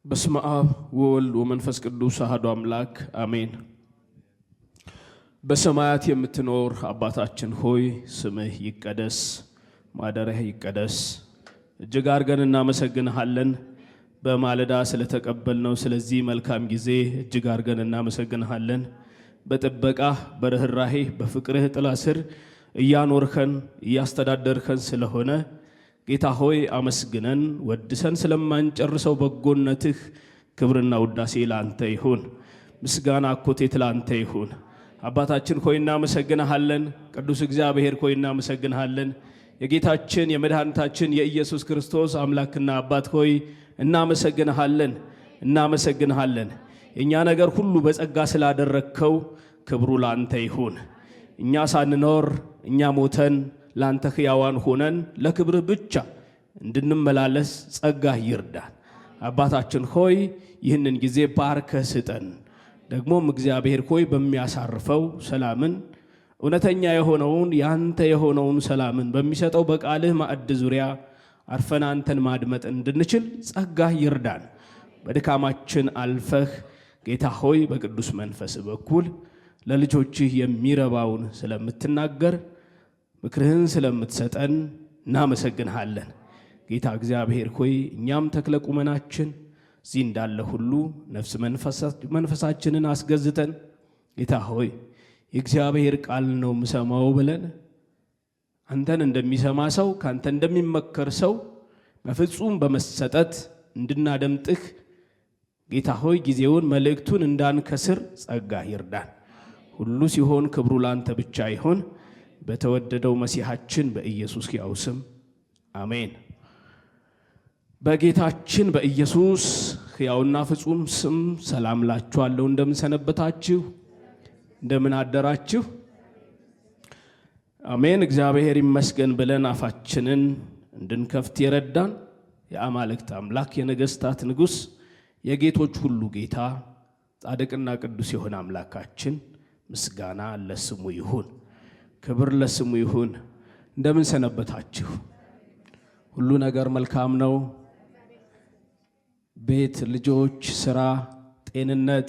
በስመ አብ ወወልድ ወመንፈስ ቅዱስ አሐዱ አምላክ አሜን። በሰማያት የምትኖር አባታችን ሆይ ስምህ ይቀደስ፣ ማደሪያህ ይቀደስ። እጅግ አድርገን እናመሰግንሃለን። በማለዳ ስለተቀበልነው ስለዚህ መልካም ጊዜ እጅግ አድርገን እናመሰግንሃለን። በጥበቃህ በርህራሄህ በፍቅርህ ጥላ ስር እያኖርከን እያስተዳደርከን ስለሆነ ጌታ ሆይ አመስግነን ወድሰን ስለማንጨርሰው በጎነትህ ክብርና ውዳሴ ላንተ ይሁን። ምስጋና አኮቴት ላንተ ይሁን። አባታችን ሆይ እናመሰግንሃለን። ቅዱስ እግዚአብሔር ሆይ እናመሰግንሃለን። የጌታችን የመድኃኒታችን የኢየሱስ ክርስቶስ አምላክና አባት ሆይ እናመሰግንሃለን። የኛ ነገር ሁሉ በጸጋ ስላደረከው ክብሩ ላንተ ይሁን። እኛ ሳንኖር እኛ ሞተን ላንተ ሕያዋን ሆነን ለክብርህ ብቻ እንድንመላለስ ጸጋህ ይርዳን። አባታችን ሆይ ይህንን ጊዜ ባርከህ ስጠን። ደግሞም እግዚአብሔር ሆይ በሚያሳርፈው ሰላምን እውነተኛ የሆነውን ያንተ የሆነውን ሰላምን በሚሰጠው በቃልህ ማዕድ ዙሪያ አርፈን አንተን ማድመጥ እንድንችል ጸጋህ ይርዳን። በድካማችን አልፈህ ጌታ ሆይ በቅዱስ መንፈስ በኩል ለልጆችህ የሚረባውን ስለምትናገር ምክርህን ስለምትሰጠን እናመሰግንሃለን። ጌታ እግዚአብሔር ሆይ እኛም ተክለ ቁመናችን እዚህ እንዳለ ሁሉ ነፍስ መንፈሳችንን አስገዝተን ጌታ ሆይ የእግዚአብሔር ቃል ነው የምሰማው ብለን አንተን እንደሚሰማ ሰው ካንተ እንደሚመከር ሰው በፍጹም በመሰጠት እንድናደምጥህ ጌታ ሆይ ጊዜውን መልእክቱን እንዳንከስር ጸጋ ይርዳን። ሁሉ ሲሆን ክብሩ ላንተ ብቻ ይሁን። በተወደደው መሲሐችን በኢየሱስ ሕያው ስም አሜን። በጌታችን በኢየሱስ ሕያውና ፍጹም ስም ሰላም ላችኋለሁ። እንደምን ሰነበታችሁ? እንደምን አደራችሁ? አሜን። እግዚአብሔር ይመስገን ብለን አፋችንን እንድንከፍት የረዳን የአማልክት አምላክ የነገሥታት ንጉሥ የጌቶች ሁሉ ጌታ ጻድቅና ቅዱስ የሆነ አምላካችን ምስጋና ለስሙ ይሁን። ክብር ለስሙ ይሁን። እንደምን ሰነበታችሁ? ሁሉ ነገር መልካም ነው? ቤት፣ ልጆች፣ ስራ፣ ጤንነት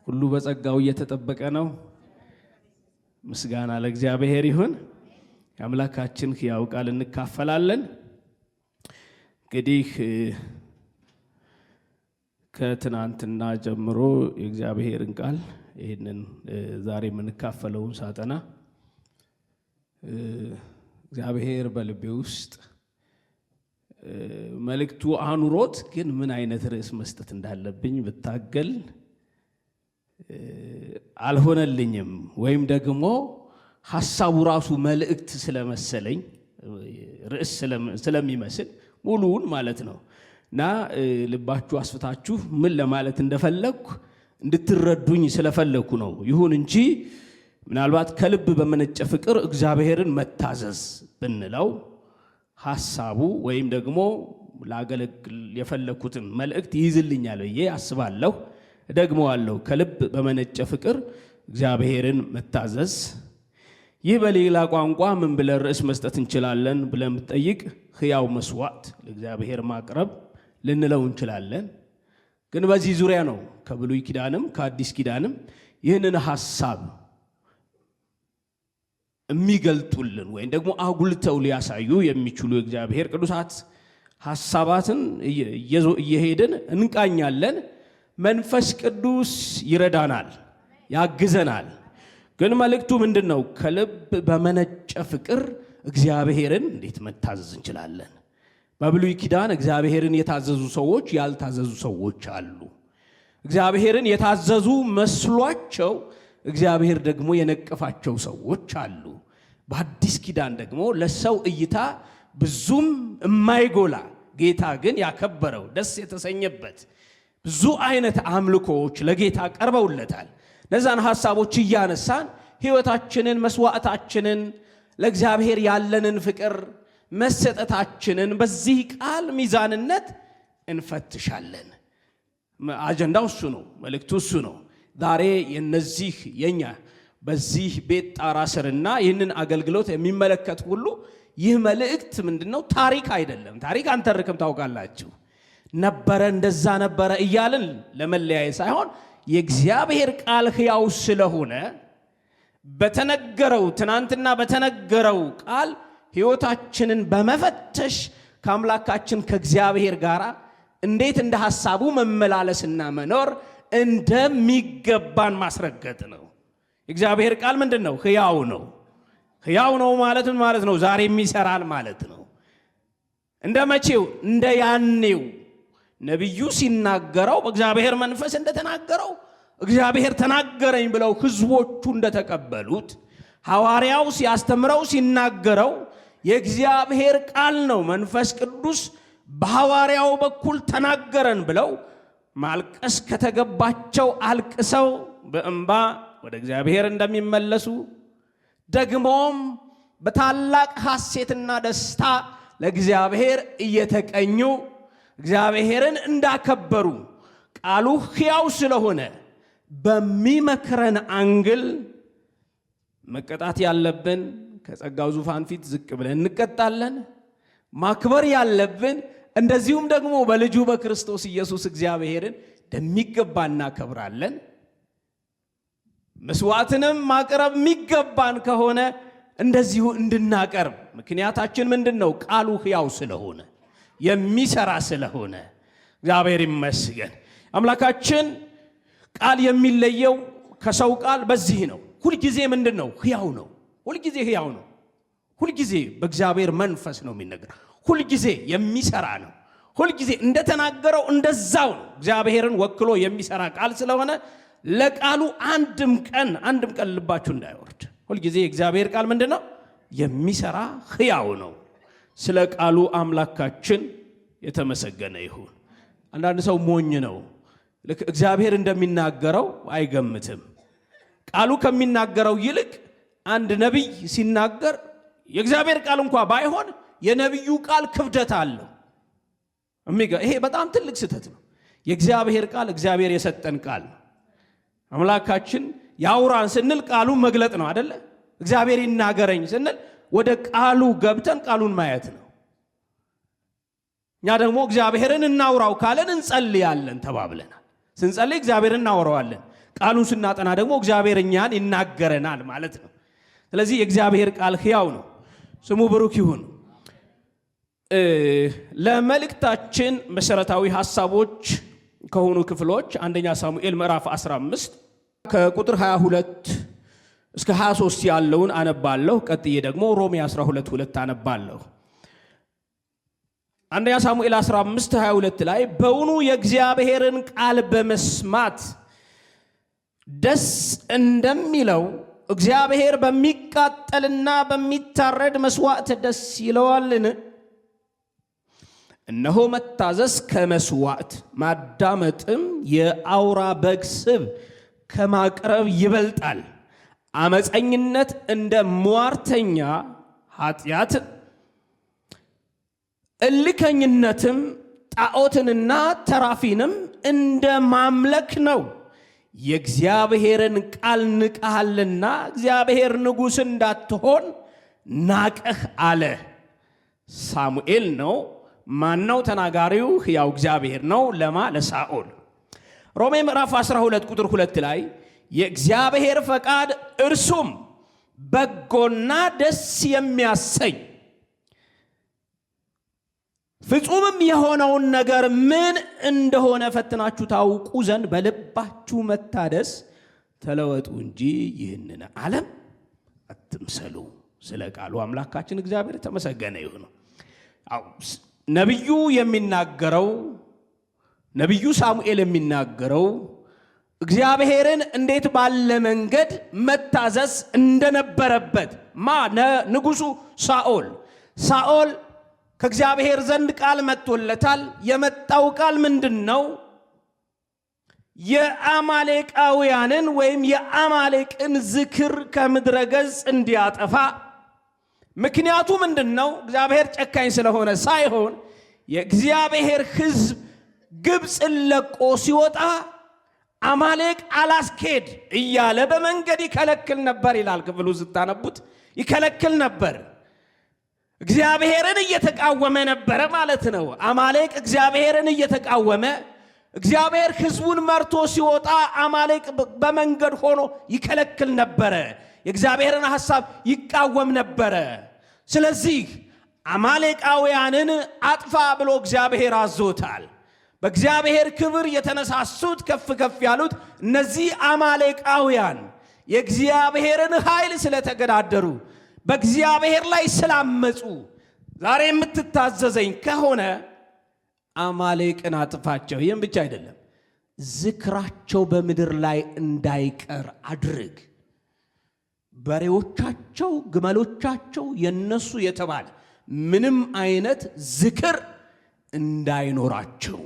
ሁሉ በጸጋው እየተጠበቀ ነው? ምስጋና ለእግዚአብሔር ይሁን። የአምላካችን ሕያው ቃል እንካፈላለን። እንግዲህ ከትናንትና ጀምሮ የእግዚአብሔርን ቃል ይህንን ዛሬ የምንካፈለውን ሳጠና እግዚአብሔር በልቤ ውስጥ መልእክቱ አኑሮት ግን ምን አይነት ርዕስ መስጠት እንዳለብኝ ብታገል አልሆነልኝም። ወይም ደግሞ ሐሳቡ ራሱ መልእክት ስለመሰለኝ ርዕስ ስለሚመስል ሙሉውን ማለት ነው እና ልባችሁ አስፍታችሁ ምን ለማለት እንደፈለግኩ እንድትረዱኝ ስለፈለግኩ ነው። ይሁን እንጂ ምናልባት ከልብ በመነጨ ፍቅር እግዚአብሔርን መታዘዝ ብንለው ሐሳቡ ወይም ደግሞ ላገለግል የፈለኩትን መልእክት ይይዝልኛል ብዬ አስባለሁ። ደግሞዋለሁ። ከልብ በመነጨ ፍቅር እግዚአብሔርን መታዘዝ። ይህ በሌላ ቋንቋ ምን ብለን ርዕስ መስጠት እንችላለን ብለን ብትጠይቅ ሕያው መስዋዕት ለእግዚአብሔር ማቅረብ ልንለው እንችላለን። ግን በዚህ ዙሪያ ነው ከብሉይ ኪዳንም ከአዲስ ኪዳንም ይህንን ሐሳብ የሚገልጡልን ወይም ደግሞ አጉልተው ሊያሳዩ የሚችሉ የእግዚአብሔር ቅዱሳት ሐሳባትን እየሄድን እንቃኛለን። መንፈስ ቅዱስ ይረዳናል፣ ያግዘናል። ግን መልእክቱ ምንድን ነው? ከልብ በመነጨ ፍቅር እግዚአብሔርን እንዴት መታዘዝ እንችላለን? በብሉይ ኪዳን እግዚአብሔርን የታዘዙ ሰዎች፣ ያልታዘዙ ሰዎች አሉ። እግዚአብሔርን የታዘዙ መስሏቸው እግዚአብሔር ደግሞ የነቀፋቸው ሰዎች አሉ። በአዲስ ኪዳን ደግሞ ለሰው እይታ ብዙም የማይጎላ ጌታ ግን ያከበረው ደስ የተሰኘበት ብዙ አይነት አምልኮዎች ለጌታ ቀርበውለታል። እነዛን ሐሳቦች እያነሳን ሕይወታችንን፣ መስዋዕታችንን፣ ለእግዚአብሔር ያለንን ፍቅር መሰጠታችንን በዚህ ቃል ሚዛንነት እንፈትሻለን። አጀንዳው እሱ ነው። መልእክቱ እሱ ነው። ዛሬ የነዚህ የኛ በዚህ ቤት ጣራ ስርና ይህንን አገልግሎት የሚመለከት ሁሉ ይህ መልእክት ምንድነው? ታሪክ አይደለም። ታሪክ አንተርክም። ታውቃላችሁ ነበረ እንደዛ ነበረ እያልን ለመለያየ ሳይሆን የእግዚአብሔር ቃል ሕያው ስለሆነ በተነገረው ትናንትና በተነገረው ቃል ሕይወታችንን በመፈተሽ ከአምላካችን ከእግዚአብሔር ጋር እንዴት እንደ ሐሳቡ መመላለስና መኖር እንደሚገባን ማስረገጥ ነው። የእግዚአብሔር ቃል ምንድነው? ሕያው ነው። ሕያው ነው ማለት ምን ማለት ነው? ዛሬም ይሰራል ማለት ነው። እንደ መቼው እንደ ያኔው ነብዩ ሲናገረው በእግዚአብሔር መንፈስ እንደተናገረው እግዚአብሔር ተናገረኝ ብለው ሕዝቦቹ እንደተቀበሉት ሐዋርያው ሲያስተምረው ሲናገረው የእግዚአብሔር ቃል ነው መንፈስ ቅዱስ በሐዋርያው በኩል ተናገረን ብለው ማልቀስ ከተገባቸው አልቅሰው በእንባ ወደ እግዚአብሔር እንደሚመለሱ ደግሞም በታላቅ ሐሴትና ደስታ ለእግዚአብሔር እየተቀኙ እግዚአብሔርን እንዳከበሩ ቃሉ ሕያው ስለሆነ በሚመክረን አንግል መቀጣት ያለብን ከጸጋው ዙፋን ፊት ዝቅ ብለን እንቀጣለን። ማክበር ያለብን እንደዚሁም ደግሞ በልጁ በክርስቶስ ኢየሱስ እግዚአብሔርን እንደሚገባ እናከብራለን። መስዋዕትንም ማቅረብ የሚገባን ከሆነ እንደዚሁ እንድናቀርብ ምክንያታችን ምንድነው? ቃሉ ሕያው ስለሆነ የሚሰራ ስለሆነ እግዚአብሔር ይመስገን። አምላካችን ቃል የሚለየው ከሰው ቃል በዚህ ነው። ሁልጊዜ ምንድነው? ሕያው ነው። ሁልጊዜ ሕያው ነው። ሁልጊዜ በእግዚአብሔር መንፈስ ነው የሚነገረው። ሁልጊዜ የሚሰራ ነው። ሁልጊዜ እንደተናገረው እንደዛው ነው። እግዚአብሔርን ወክሎ የሚሰራ ቃል ስለሆነ ለቃሉ አንድም ቀን ልባችሁ እንዳይወርድ። ሁልጊዜ የእግዚአብሔር ቃል ምንድነው? የሚሰራ ሕያው ነው። ስለ ቃሉ አምላካችን የተመሰገነ ይሁን። አንዳንድ ሰው ሞኝ ነው። እግዚአብሔር እንደሚናገረው አይገምትም። ቃሉ ከሚናገረው ይልቅ አንድ ነቢይ ሲናገር የእግዚአብሔር ቃል እንኳን ባይሆን የነቢዩ ቃል ክብደት አለው። ይሄ በጣም ትልቅ ስህተት ነው። የእግዚአብሔር ቃል እግዚአብሔር የሰጠን ቃል ነው። አምላካችን ያውራን ስንል ቃሉን መግለጥ ነው አይደለ? እግዚአብሔር ይናገረኝ ስንል ወደ ቃሉ ገብተን ቃሉን ማየት ነው። እኛ ደግሞ እግዚአብሔርን እናውራው ካለን እንጸልያለን ተባብለናል። ስንጸልይ እግዚአብሔርን እናውራዋለን። ቃሉን ስናጠና ደግሞ እግዚአብሔር እኛን ይናገረናል ማለት ነው። ስለዚህ የእግዚአብሔር ቃል ሕያው ነው። ስሙ ብሩክ ይሁን። ለመልእክታችን መሰረታዊ ሐሳቦች ከሆኑ ክፍሎች አንደኛ ሳሙኤል ምዕራፍ 15 ከቁጥር 22 እስከ 23 ያለውን አነባለሁ። ቀጥዬ ደግሞ ሮሜ 12:2 አነባለሁ። አንደኛ ሳሙኤል 15:22 ላይ በውኑ የእግዚአብሔርን ቃል በመስማት ደስ እንደሚለው እግዚአብሔር በሚቃጠልና በሚታረድ መስዋዕት ደስ ይለዋልን? እነሆ መታዘዝ ከመስዋዕት ማዳመጥም የአውራ በግ ስብ ከማቅረብ ይበልጣል። አመፀኝነት እንደ ሟርተኛ ኃጢአት፣ እልከኝነትም ጣዖትንና ተራፊንም እንደ ማምለክ ነው። የእግዚአብሔርን ቃል ንቀሃልና እግዚአብሔር ንጉሥ እንዳትሆን ናቀህ አለ። ሳሙኤል ነው። ማነው ተናጋሪው? ሕያው እግዚአብሔር ነው። ለማ? ለሳኦል። ሮሜ ምዕራፍ 12 ቁጥር 2 ላይ የእግዚአብሔር ፈቃድ እርሱም በጎና ደስ የሚያሰኝ ፍጹምም የሆነውን ነገር ምን እንደሆነ ፈትናችሁ ታውቁ ዘንድ በልባችሁ መታደስ ተለወጡ እንጂ ይህንን ዓለም አትምሰሉ። ስለ ቃሉ አምላካችን እግዚአብሔር ተመሰገነ ይሁን። ነቢዩ የሚናገረው ነቢዩ ሳሙኤል የሚናገረው እግዚአብሔርን እንዴት ባለ መንገድ መታዘዝ እንደነበረበት ንጉሡ ሳኦል ከእግዚአብሔር ዘንድ ቃል መጥቶለታል። የመጣው ቃል ምንድነው? የአማሌቃውያንን ወይም የአማሌቅን ዝክር ከምድረ ገጽ እንዲያጠፋ። ምክንያቱ ምንድነው? እግዚአብሔር ጨካኝ ስለሆነ ሳይሆን የእግዚአብሔር ሕዝብ ግብፅን ለቆ ሲወጣ አማሌቅ አላስኬድ እያለ በመንገድ ይከለክል ነበር ይላል ክፍሉ ስታነቡት። ይከለክል ነበር። እግዚአብሔርን እየተቃወመ ነበር ማለት ነው። አማሌቅ እግዚአብሔርን እየተቃወመ እግዚአብሔር ሕዝቡን መርቶ ሲወጣ አማሌቅ በመንገድ ሆኖ ይከለክል ነበር። የእግዚአብሔርን ሐሳብ ይቃወም ነበር። ስለዚህ አማሌቃውያንን አጥፋ ብሎ እግዚአብሔር አዞታል። በእግዚአብሔር ክብር የተነሳሱት ከፍ ከፍ ያሉት እነዚህ አማሌቃውያን የእግዚአብሔርን ኃይል ስለተገዳደሩ በእግዚአብሔር ላይ ስላመጹ ዛሬ የምትታዘዘኝ ከሆነ አማሌቅን አጥፋቸው። ይህም ብቻ አይደለም፣ ዝክራቸው በምድር ላይ እንዳይቀር አድርግ። በሬዎቻቸው፣ ግመሎቻቸው የነሱ የተባለ ምንም አይነት ዝክር እንዳይኖራቸው።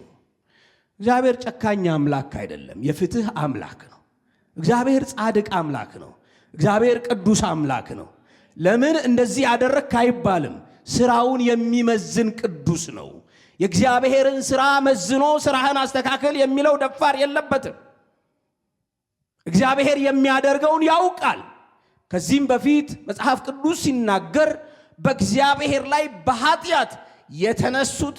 እግዚአብሔር ጨካኝ አምላክ አይደለም፣ የፍትህ አምላክ ነው። እግዚአብሔር ጻድቅ አምላክ ነው። እግዚአብሔር ቅዱስ አምላክ ነው። ለምን እንደዚህ ያደረክ አይባልም። ስራውን የሚመዝን ቅዱስ ነው። የእግዚአብሔርን ስራ መዝኖ ስራህን አስተካከል የሚለው ደፋር የለበትም። እግዚአብሔር የሚያደርገውን ያውቃል። ከዚህም በፊት መጽሐፍ ቅዱስ ሲናገር በእግዚአብሔር ላይ በኃጢአት የተነሱት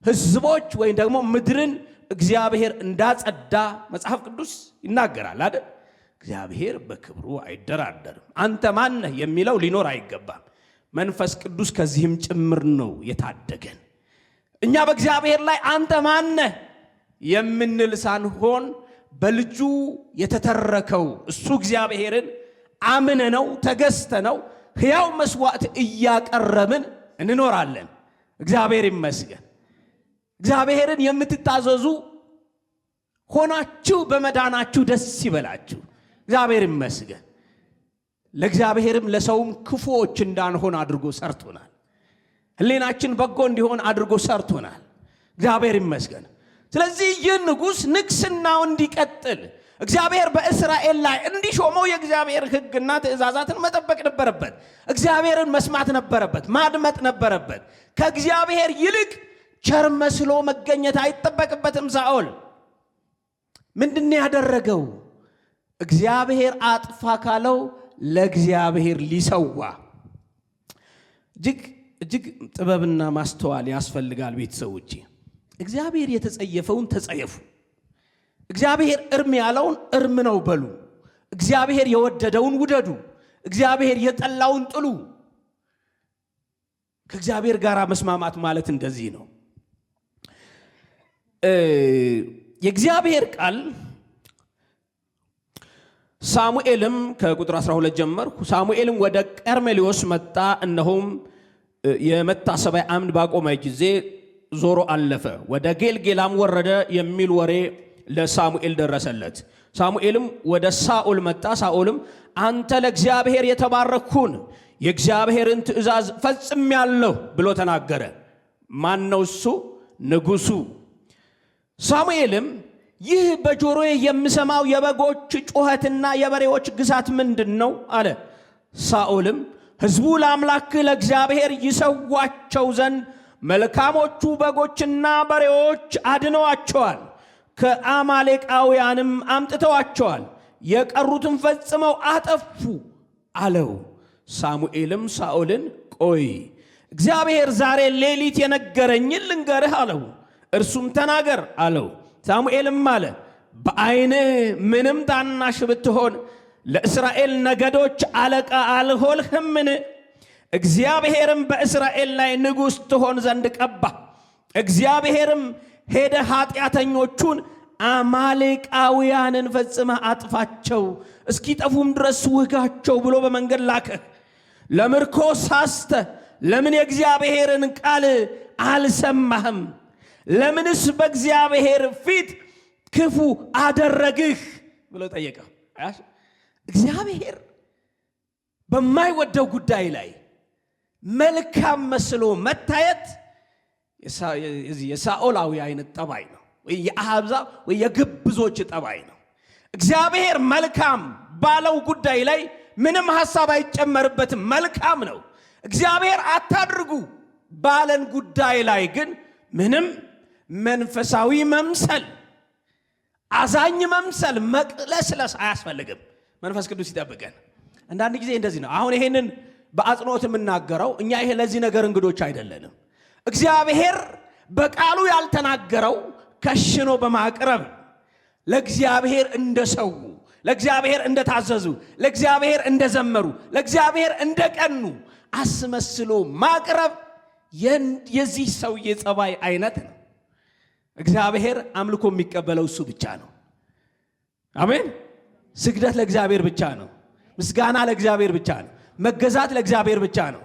ህዝቦች ወይም ደግሞ ምድርን እግዚአብሔር እንዳጸዳ መጽሐፍ ቅዱስ ይናገራል አይደል? እግዚአብሔር በክብሩ አይደራደርም። አንተ ማን ነህ የሚለው ሊኖር አይገባም። መንፈስ ቅዱስ ከዚህም ጭምር ነው የታደገን። እኛ በእግዚአብሔር ላይ አንተ ማን ነህ የምንል ሳንሆን በልጁ የተተረከው እሱ እግዚአብሔርን አምነነው ተገዝተነው ሕያው መስዋዕት እያቀረብን እንኖራለን። እግዚአብሔር ይመስገን። እግዚአብሔርን የምትታዘዙ ሆናችሁ በመዳናችሁ ደስ ይበላችሁ። እግዚአብሔር ይመስገን። ለእግዚአብሔርም ለሰውም ክፉዎች እንዳንሆን አድርጎ ሰርቶናል። ሕሊናችን በጎ እንዲሆን አድርጎ ሰርቶናል። እግዚአብሔር ይመስገን። ስለዚህ ይህ ንጉሥ ንግስናው እንዲቀጥል እግዚአብሔር በእስራኤል ላይ እንዲሾመው የእግዚአብሔር ሕግና ትእዛዛትን መጠበቅ ነበረበት። እግዚአብሔርን መስማት ነበረበት፣ ማድመጥ ነበረበት። ከእግዚአብሔር ይልቅ ቸር መስሎ መገኘት አይጠበቅበትም። ሳኦል ምንድን ያደረገው? እግዚአብሔር አጥፋ ካለው ለእግዚአብሔር ሊሰዋ። እጅግ ጥበብና ማስተዋል ያስፈልጋል። ቤተሰቦቼ እግዚአብሔር የተጸየፈውን ተጸየፉ። እግዚአብሔር እርም ያለውን እርም ነው በሉ። እግዚአብሔር የወደደውን ውደዱ። እግዚአብሔር የጠላውን ጥሉ። ከእግዚአብሔር ጋር መስማማት ማለት እንደዚህ ነው። የእግዚአብሔር ቃል ሳሙኤልም ከቁጥር 12 ጀመርኩ። ሳሙኤልም ወደ ቀርሜሎስ መጣ፣ እነሆም የመታሰቢያ አምድ ባቆመ ጊዜ ዞሮ አለፈ። ወደ ጌልጌላም ወረደ የሚል ወሬ ለሳሙኤል ደረሰለት። ሳሙኤልም ወደ ሳኦል መጣ። ሳኦልም አንተ ለእግዚአብሔር የተባረክሁን የእግዚአብሔርን ትእዛዝ ፈጽሜአለሁ ብሎ ተናገረ። ማን ነው እሱ? ንጉሡ። ሳሙኤልም ይህ በጆሮዬ የምሰማው የበጎች ጩኸትና የበሬዎች ግሳት ምንድን ነው አለ። ሳኦልም ሕዝቡ ለአምላክ ለእግዚአብሔር ይሰዋቸው ዘንድ መልካሞቹ በጎችና በሬዎች አድነዋቸዋል፣ ከአማሌቃውያንም አምጥተዋቸዋል፣ የቀሩትን ፈጽመው አጠፉ አለው። ሳሙኤልም ሳኦልን ቆይ፣ እግዚአብሔር ዛሬ ሌሊት የነገረኝን ልንገርህ አለው። እርሱም ተናገር አለው። ሳሙኤልም አለ በዓይንህ ምንም ታናሽ ብትሆን ለእስራኤል ነገዶች አለቃ አልሆንህምን? እግዚአብሔርም በእስራኤል ላይ ንጉሥ ትሆን ዘንድ ቀባ። እግዚአብሔርም ሄደ ኃጢአተኞቹን አማሌቃውያንን ፈጽመህ አጥፋቸው፣ እስኪጠፉም ድረስ ውጋቸው ብሎ በመንገድ ላከህ። ለምርኮ ሳስተ ለምን የእግዚአብሔርን ቃል አልሰማህም? ለምንስ በእግዚአብሔር ፊት ክፉ አደረግህ ብሎ ጠየቀው። እግዚአብሔር በማይወደው ጉዳይ ላይ መልካም መስሎ መታየት የሳኦላዊ አይነት ጠባይ ነው፣ ወይ የአሕዛብ ወይ የግብዞች ጠባይ ነው። እግዚአብሔር መልካም ባለው ጉዳይ ላይ ምንም ሐሳብ አይጨመርበትም፣ መልካም ነው። እግዚአብሔር አታድርጉ ባለን ጉዳይ ላይ ግን ምንም መንፈሳዊ መምሰል፣ አዛኝ መምሰል፣ መቅለስለስ አያስፈልግም። መንፈስ ቅዱስ ይጠብቀን። አንዳንድ ጊዜ እንደዚህ ነው። አሁን ይሄንን በአጽንኦት የምናገረው እኛ ይሄ ለዚህ ነገር እንግዶች አይደለንም። እግዚአብሔር በቃሉ ያልተናገረው ከሽኖ በማቅረብ ለእግዚአብሔር እንደሰው፣ ለእግዚአብሔር እንደታዘዙ፣ ለእግዚአብሔር እንደዘመሩ፣ ለእግዚአብሔር እንደቀኑ አስመስሎ ማቅረብ የዚህ ሰውዬ ጸባይ አይነት ነው። እግዚአብሔር አምልኮ የሚቀበለው እሱ ብቻ ነው። አሜን። ስግደት ለእግዚአብሔር ብቻ ነው። ምስጋና ለእግዚአብሔር ብቻ ነው። መገዛት ለእግዚአብሔር ብቻ ነው።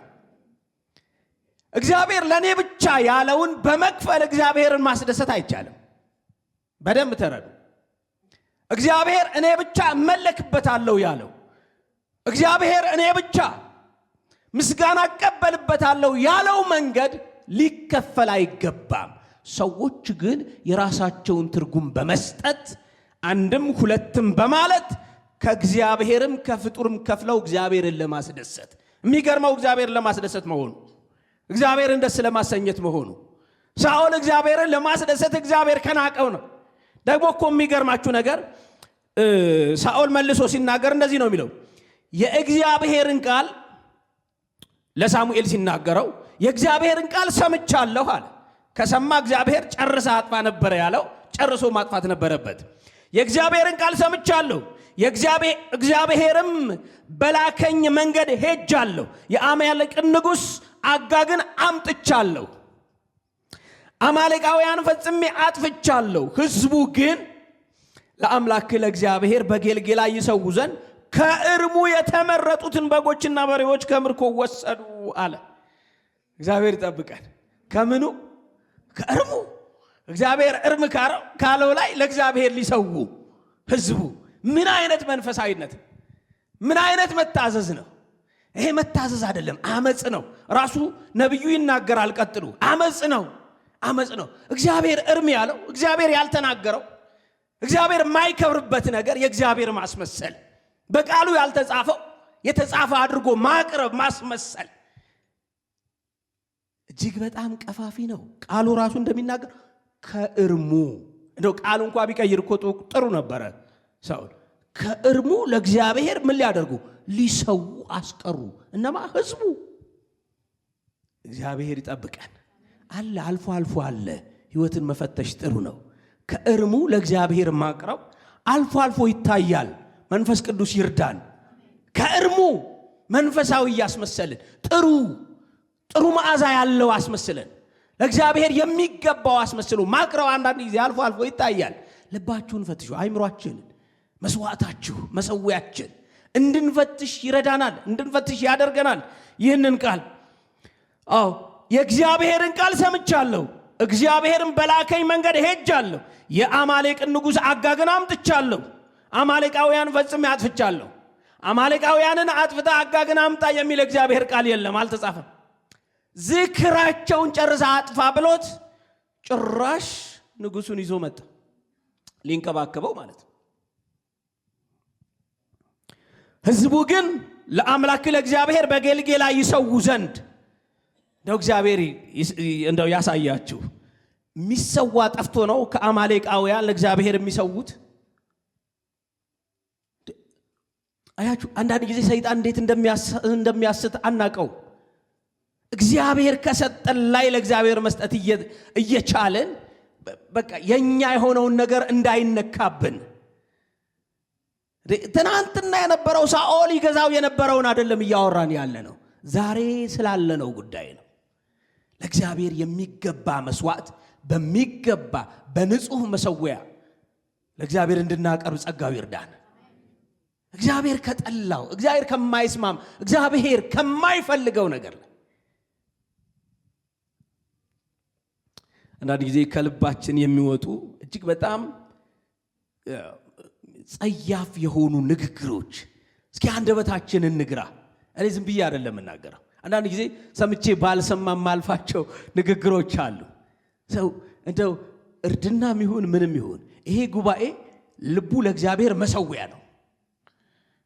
እግዚአብሔር ለኔ ብቻ ያለውን በመክፈል እግዚአብሔርን ማስደሰት አይቻልም። በደንብ ተረዱ። እግዚአብሔር እኔ ብቻ እመለክበታለሁ ያለው፣ እግዚአብሔር እኔ ብቻ ምስጋና እቀበልበታለሁ ያለው መንገድ ሊከፈል አይገባም። ሰዎች ግን የራሳቸውን ትርጉም በመስጠት አንድም ሁለትም በማለት ከእግዚአብሔርም ከፍጡርም ከፍለው እግዚአብሔርን ለማስደሰት፣ የሚገርመው እግዚአብሔርን ለማስደሰት መሆኑ፣ እግዚአብሔርን ደስ ለማሰኘት መሆኑ። ሳኦል እግዚአብሔርን ለማስደሰት እግዚአብሔር ከናቀው ነው። ደግሞ እኮ የሚገርማችሁ ነገር ሳኦል መልሶ ሲናገር እንደዚህ ነው የሚለው፣ የእግዚአብሔርን ቃል ለሳሙኤል ሲናገረው የእግዚአብሔርን ቃል ሰምቻለሁ አለ። ከሰማ እግዚአብሔር ጨርሰ አጥፋ ነበረ ያለው፣ ጨርሶ ማጥፋት ነበረበት። የእግዚአብሔርን ቃል ሰምቻለሁ፣ እግዚአብሔርም በላከኝ መንገድ ሄጃለሁ፣ የአማሌቅን ንጉሥ አጋግን አምጥቻለሁ፣ አማሌቃውያን ፈጽሜ አጥፍቻለሁ። ሕዝቡ ግን ለአምላክ ለእግዚአብሔር በጌልጌላ ይሰዉ ዘንድ ከእርሙ የተመረጡትን በጎችና በሬዎች ከምርኮ ወሰዱ አለ። እግዚአብሔር ይጠብቀን። ከምኑ? ከእርሙ። እግዚአብሔር እርም ካለው ላይ ለእግዚአብሔር ሊሰዉ ሕዝቡ። ምን አይነት መንፈሳዊነት! ምን አይነት መታዘዝ ነው! ይሄ መታዘዝ አይደለም፣ አመጽ ነው። ራሱ ነቢዩ ይናገራል። ቀጥሉ። አመጽ ነው፣ አመጽ ነው። እግዚአብሔር እርም ያለው፣ እግዚአብሔር ያልተናገረው፣ እግዚአብሔር የማይከብርበት ነገር የእግዚአብሔር ማስመሰል፣ በቃሉ ያልተጻፈው የተጻፈ አድርጎ ማቅረብ፣ ማስመሰል እጅግ በጣም ቀፋፊ ነው። ቃሉ ራሱ እንደሚናገር ከእርሙ፣ እንደው ቃሉ እንኳ ቢቀይር እኮ ጥሩ ነበረ። ሳኦል ከእርሙ ለእግዚአብሔር ምን ሊያደርጉ? ሊሰዉ አስቀሩ። እነማ? ሕዝቡ። እግዚአብሔር ይጠብቀን። አለ አልፎ አልፎ አለ። ሕይወትን መፈተሽ ጥሩ ነው። ከእርሙ ለእግዚአብሔር ማቅረብ አልፎ አልፎ ይታያል። መንፈስ ቅዱስ ይርዳን። ከእርሙ መንፈሳዊ እያስመሰልን ጥሩ መዓዛ ያለው አስመስለን ለእግዚአብሔር የሚገባው አስመስሎ ማቅረብ አንዳንድ ጊዜ አልፎ አልፎ ይታያል። ልባችሁን ፈትሹ። አይምሯችንን፣ መስዋዕታችሁ፣ መሰዊያችን እንድንፈትሽ ይረዳናል፣ እንድንፈትሽ ያደርገናል። ይህንን ቃል የእግዚአብሔርን ቃል ሰምቻለሁ፣ እግዚአብሔርን በላከኝ መንገድ ሄጃለሁ፣ የአማሌቅን ንጉሥ አጋግን አምጥቻለሁ፣ አማሌቃውያን ፈጽሜ አጥፍቻለሁ። አማሌቃውያንን አጥፍታ አጋግን አምጣ የሚል እግዚአብሔር ቃል የለም፣ አልተጻፈም። ዝክራቸውን ጨርሳ አጥፋ ብሎት ጭራሽ ንጉሱን ይዞ መጣ፣ ሊንከባከበው ማለት ነው። ሕዝቡ ግን ለአምላክ ለእግዚአብሔር በጌልጌላ ይሰዉ ዘንድ እንደው እግዚአብሔር እንደው ያሳያችሁ። የሚሰዋ ጠፍቶ ነው ከአማሌቃውያን ለእግዚአብሔር የሚሰዉት። አያችሁ፣ አንዳንድ ጊዜ ሰይጣን እንዴት እንደሚያስት አናቀው። እግዚአብሔር ከሰጠን ላይ ለእግዚአብሔር መስጠት እየቻለን በቃ የኛ የሆነውን ነገር እንዳይነካብን። ትናንትና የነበረው ሳኦል ይገዛው የነበረውን አይደለም እያወራን ያለ ነው። ዛሬ ስላለነው ጉዳይ ነው። ለእግዚአብሔር የሚገባ መስዋዕት በሚገባ በንጹህ መሰዊያ ለእግዚአብሔር እንድናቀርብ ጸጋው ይርዳን። እግዚአብሔር ከጠላው፣ እግዚአብሔር ከማይስማም፣ እግዚአብሔር ከማይፈልገው ነገር አንዳንድ ጊዜ ከልባችን የሚወጡ እጅግ በጣም ጸያፍ የሆኑ ንግግሮች እስኪ አንደበታችንን እንግራ። እኔ ዝም ብዬ አይደለም እናገረው። አንዳንድ ጊዜ ሰምቼ ባልሰማም ማልፋቸው ንግግሮች አሉ። ሰው እንደው እርድናም ይሁን ምንም ይሁን ይሄ ጉባኤ ልቡ ለእግዚአብሔር መሰዊያ ነው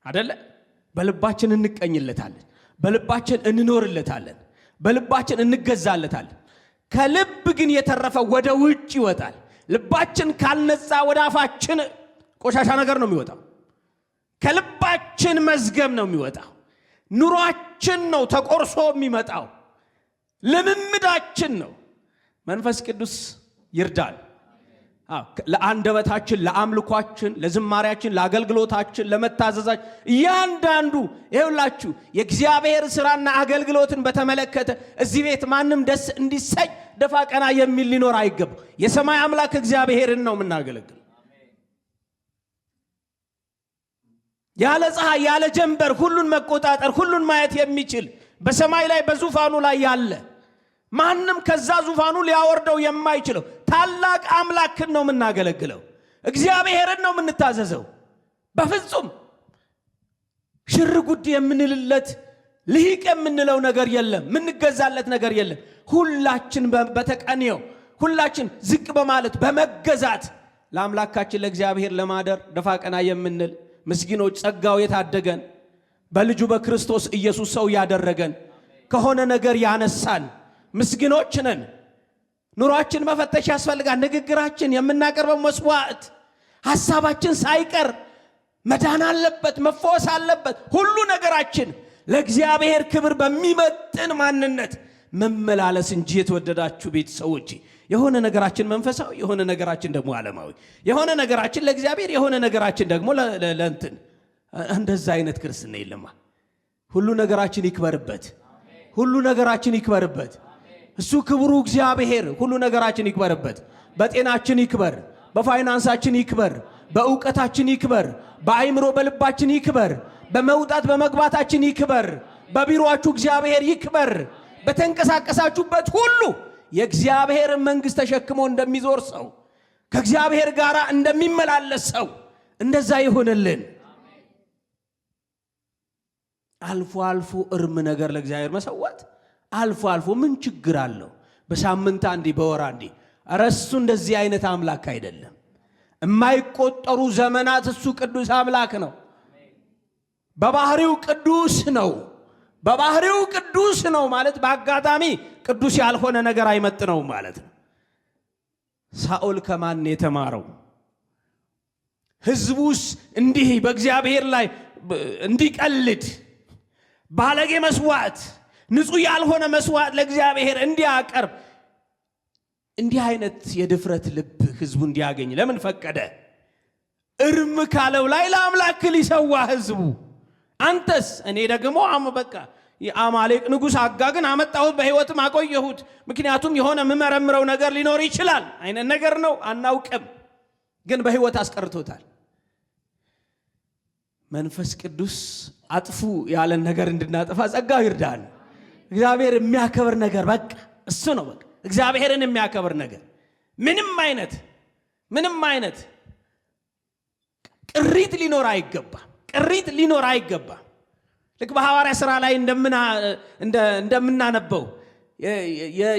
አይደለ? በልባችን እንቀኝለታለን፣ በልባችን እንኖርለታለን፣ በልባችን እንገዛለታለን። ከልብ ግን የተረፈ ወደ ውጭ ይወጣል። ልባችን ካልነጻ ወደ አፋችን ቆሻሻ ነገር ነው የሚወጣው። ከልባችን መዝገብ ነው የሚወጣው። ኑሯችን ነው ተቆርሶ የሚመጣው። ልምምዳችን ነው። መንፈስ ቅዱስ ይርዳል። ለአንደበታችን፣ ለአምልኳችን፣ ለዝማሪያችን፣ ለአገልግሎታችን፣ ለመታዘዛችን እያንዳንዱ ይኸውላችሁ የእግዚአብሔር ሥራና አገልግሎትን በተመለከተ እዚህ ቤት ማንም ደስ እንዲሰኝ ደፋ ቀና የሚል ሊኖር አይገባም። የሰማይ አምላክ እግዚአብሔርን ነው የምናገለግለው። ያለ ፀሐይ ያለ ጀንበር ሁሉን መቆጣጠር ሁሉን ማየት የሚችል በሰማይ ላይ በዙፋኑ ላይ ያለ ማንም ከዛ ዙፋኑ ሊያወርደው የማይችለው ታላቅ አምላክን ነው የምናገለግለው። እግዚአብሔርን ነው የምንታዘዘው። በፍጹም ሽር ጉድ የምንልለት ልሂቅ የምንለው ነገር የለም። የምንገዛለት ነገር የለም። ሁላችን በተቀንየው ሁላችን ዝቅ በማለት በመገዛት ለአምላካችን ለእግዚአብሔር ለማደር ደፋ ቀና የምንል ምስኪኖች፣ ጸጋው የታደገን በልጁ በክርስቶስ ኢየሱስ ሰው ያደረገን ከሆነ ነገር ያነሳን ምስኪኖች ነን። ኑሯችን መፈተሽ ያስፈልጋል። ንግግራችን፣ የምናቀርበው መስዋዕት፣ ሐሳባችን ሳይቀር መዳን አለበት፣ መፈወስ አለበት። ሁሉ ነገራችን ለእግዚአብሔር ክብር በሚመጥን ማንነት መመላለስ እንጂ የተወደዳችሁ ቤተሰቦች የሆነ ነገራችን መንፈሳዊ፣ የሆነ ነገራችን ደግሞ ዓለማዊ፣ የሆነ ነገራችን ለእግዚአብሔር፣ የሆነ ነገራችን ደግሞ ለእንትን እንደዛ አይነት ክርስትና የለማ። ሁሉ ነገራችን ይክበርበት። ሁሉ ነገራችን ይክበርበት። እሱ ክብሩ እግዚአብሔር ሁሉ ነገራችን ይክበርበት። በጤናችን ይክበር፣ በፋይናንሳችን ይክበር፣ በእውቀታችን ይክበር፣ በአይምሮ በልባችን ይክበር፣ በመውጣት በመግባታችን ይክበር። በቢሮአችሁ እግዚአብሔር ይክበር። በተንቀሳቀሳችሁበት ሁሉ የእግዚአብሔር መንግሥት ተሸክሞ እንደሚዞር ሰው ከእግዚአብሔር ጋር እንደሚመላለስ ሰው እንደዛ ይሆንልን። አልፎ አልፎ እርም ነገር ለእግዚአብሔር መሰዋት አልፎ አልፎ ምን ችግር አለው? በሳምንት አንዴ፣ በወር አንዴ። ኧረ እሱ እንደዚህ አይነት አምላክ አይደለም። የማይቆጠሩ ዘመናት እሱ ቅዱስ አምላክ ነው። በባህሪው ቅዱስ ነው። በባህሪው ቅዱስ ነው ማለት በአጋጣሚ ቅዱስ ያልሆነ ነገር አይመጥነውም ማለት ነው። ሳኦል ከማን የተማረው? ሕዝቡስ እንዲህ በእግዚአብሔር ላይ እንዲቀልድ ባለጌ መስዋዕት፣ ንጹህ ያልሆነ መስዋዕት ለእግዚአብሔር እንዲያቀርብ እንዲህ አይነት የድፍረት ልብ ሕዝቡ እንዲያገኝ ለምን ፈቀደ? እርም ካለው ላይ ለአምላክ ሊሰዋ ሕዝቡ። አንተስ እኔ ደግሞ በቃ የአማሌቅ ንጉሥ አጋግን አመጣሁት በሕይወትም አቆየሁት፣ ምክንያቱም የሆነ የምመረምረው ነገር ሊኖር ይችላል አይነት ነገር ነው፣ አናውቅም፣ ግን በሕይወት አስቀርቶታል። መንፈስ ቅዱስ አጥፉ ያለን ነገር እንድናጠፋ ጸጋው ይርዳል። እግዚአብሔር የሚያከብር ነገር በቃ እሱ ነው። በቃ እግዚአብሔርን የሚያከብር ነገር ምንም አይነት ቅሪት ሊኖር አይገባም። ቅሪት ሊኖር አይገባም። ልክ በሐዋርያ ሥራ ላይ እንደምናነበው